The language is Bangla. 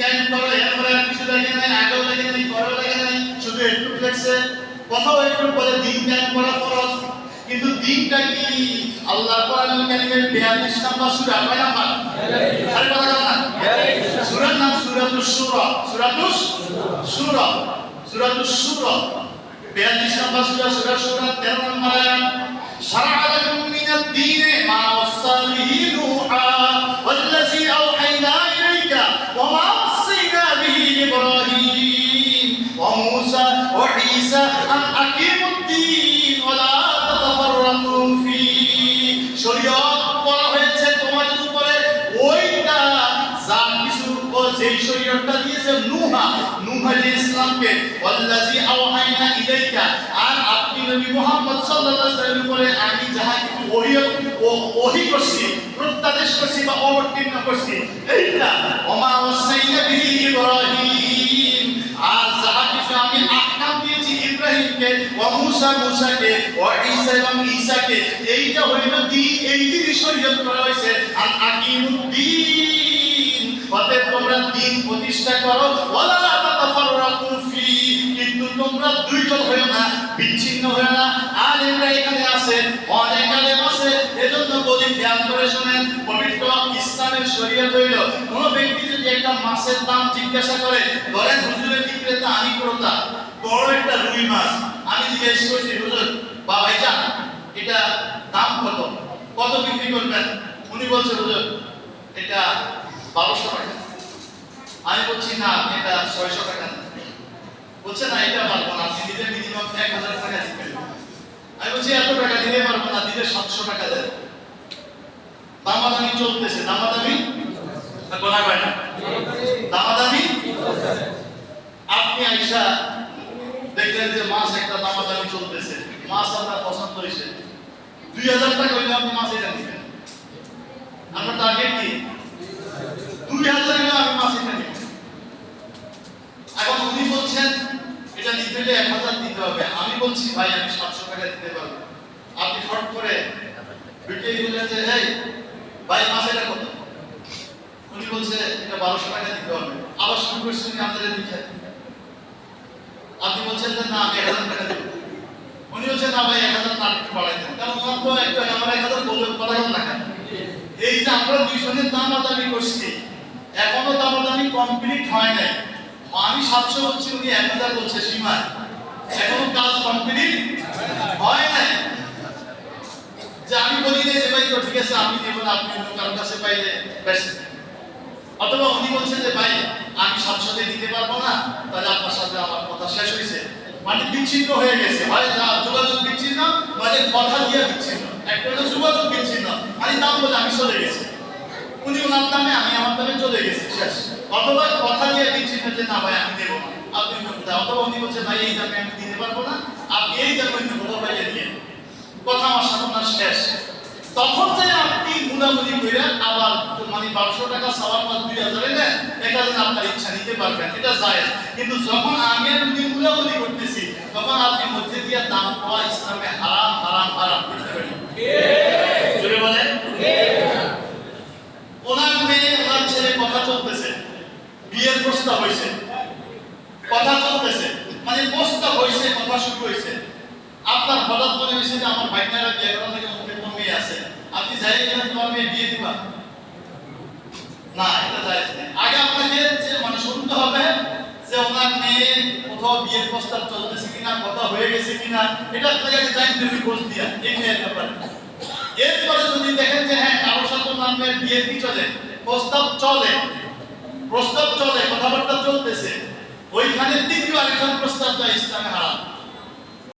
কায়েম করো, এরপরে আর কিছু লাগে নাই, আগেও লাগে নাই, পরেও লাগে নাই, শুধু একটু লেগছে। কোথাও একটু পরে দিন কায়েম করা ফরজ। কিন্তু দিনটা কি? আল্লাহ কোরআনুল কারীমের 42 নম্বর সূরা, কয় নাম্বার? আর কথা বল না। সূরার নাম সূরাতুশ শুরা। সূরাতুশ শুরা, সূরাতুশ শুরা 42 নম্বর সূরা, সূরা শুরা 13 নম্বর আয়াত। শারআ লাকুম মিনাদ দীনি মা ওয়াসা বিহি নূহা ওয়াল্লাযী আওহাইনা ইলাইকা ওয়া মা ওয়াসাইনা বিহি ইব্রাহিম ওয়া মূসা ওয়া ঈসা আন আকিমুদ্দীন ওয়া লা তাতাফাররাকু ফি। শরীয়ত বলা হয়েছে তোমাদের উপরে ওইটা যা কিছু যেই শরীয়তটা দিয়েছে নূহ আলাইহিস সালামকে, ওয়াল্লাযী আওহাইনা ইলাইকা, আর আপনি নবী মুহাম্মদ সাল্লাল্লাহু আলাইহি ওয়াসাল্লামের উপরে আমি যাহা কিছু ওহী করছি, প্রত্যাদেশ করছি বা অবতীর্ণ করছি, এইটা ওমা ওয়াসাইনা বিহি ইব্রাহিম, আর যাহা কিছু আমি আহকাম দিয়েছি ইব্রাহিমকে, ওয়া মূসাকে, ওয়া ঈসা এবং ঈসাকে, এইটা হইল দ্বীন। এই দিন শরীয়ত করা হয়েছে আল আকিমুদ্দীন, অতএব তোমরা দ্বীন প্রতিষ্ঠা করো, ওয়ালা তাতাফাররাকু ফি, কিন্তু তোমরা দুইজন হয়ো না, বিচ্ছিন্ন হয়ো না। আলেমরা এখানে আছে, অনেক আলেম আছে, এজন্য বলি খেয়াল করে শুনেন। পবিত্র ইসলামের শরীয়ত হইল, কোন ব্যক্তি যদি একটা মাছের দাম জিজ্ঞাসা করে, ধরেন হুজুরের বিক্রেতা আমি ক্রেতা, বড় একটা রুই মাছ আমি জিজ্ঞেস করছি, হুজুর বা ভাইজান এটা দাম কত, কত বিক্রি করবেন? উনি বলছে হুজুর এটা 1200 টাকা। আমি বলছি না এটা 600 টাকা। বলছে না এটা পারবো না, আপনি দিলে মিনিমাম 1000 টাকা দিবেন। আমি বলছি এত টাকা দিতে পারবো না, দিলে 700 টাকা দেন। দামাদামি চলতেছে, দামাদামি বলা হয় না, দামাদামি। আপনি আইসা দেখলেন যে মাছ একটা দামাদামি চলতেছে, মাছ আপনার পছন্দ হয়েছে, 2000 টাকা হইলে আপনি মাছ এটা দিবেন। আপনার টার্গেট কি? 2000 হইলে আমি মাছ এটা নিব। এখন উনি বলছেন এটা নিতে হলে 1000 দিতে হবে, আমি বলছি ভাই আমি 700 টাকা দিতে পারবো। আপনি ফট করে বিক্রি বললেন যে এই ভাই মাছ এটা কত? উনি বলছে এটা 1200 টাকা দিতে হবে। আবার শুরু করছেন আপনাদের দিকে, আপনি বলছেন যে না আমি 1000 টাকা দেব। উনি বলছেন না ভাই 1000 না একটু বাড়াই দেন, কারণ ওনার তো একটা আমার 1000 বলে কথা না। এই যে আমরা দুইজনের দামাদামি করছি, এখনো দামাদামি কমপ্লিট হয় নাই। আমি 700 বলছি, উনি 1000 বলছে, সীমা এখনো কাজ কমপ্লিট হয় নাই। যে আমি বলি যে ভাই তো ঠিক আছে আমি দেব না, আপনি অন্য কারোর কাছে পাইলে বেশ। অথবা উনি বলছেন যে ভাই আমি 700 তে দিতে পারবো না, তাহলে আপনার সাথে আমার কথা শেষ হয়েছে, মানে বিচ্ছিন্ন হয়ে গেছে, হয় যোগাযোগ বিচ্ছিন্ন, মানে কথা দিয়ে বিচ্ছিন্ন। একটা হলো যোগাযোগ বিচ্ছিন্ন, মানে দাম বলে আমি চলে গেছি, উনি ওনার দামে আমি আমার দামে চলে গেছি, শেষ। অথবা কথা দিয়ে বিচ্ছিন্ন যে না ভাই আমি দেবো না, আপনি অথবা উনি বলছে ভাই এই দামে আমি দিতে পারবো না, আপনি এই দামে অন্য কোথাও পাইলে দিয়ে কথা আমার সাথে ওনার শেষ। তখন যে আপনি মুনামুনি করে আবার মানে 1200 টাকা সবার পর 2000 নেন, এটা যেন আপনার ইচ্ছা নিতে পারবেন, এটা জায়েজ। কিন্তু যখন আগের উনি মুনামুনি করতেছি, তখন আপনি মধ্যে দিয়ে দাম পাওয়া ইসলামে হারাম হারাম হারাম করতে পারেন। জোরে বলেন। ওনার মেয়ে ওনার ছেলে কথা চলতেছে, বিয়ের প্রস্তাব হয়েছে, কথা চলতেছে, মানে প্রস্তাব হয়েছে, কথা শুরু হয়েছে। আপনার হঠাৎ মনে হয়েছে যে আমার ভাইটারা বিয়ে করার লাগে অনেক মেয়ে আছে, আপনি যাই কিনা তোমার মেয়ে বিয়ে দিবা না, এটা জায়েজ নেই। আগে আপনাকে যে মানে শুনতে হবে যে ওনার মেয়ে কোথাও বিয়ের প্রস্তাব চলতেছে কিনা, কথা হয়ে গেছে কিনা, এটা আপনাকে আগে জানতে হবে খোঁজ দিয়া এই মেয়ের ব্যাপারে। এরপরে যদি দেখেন যে হ্যাঁ কারোর সাথে ওনার মেয়ের বিয়ে কি চলে, প্রস্তাব চলে, কথাবার্তা চলতেছে, ওইখানে তৃতীয় আরেকজন প্রস্তাব দেয়, ইসলামে হারাম।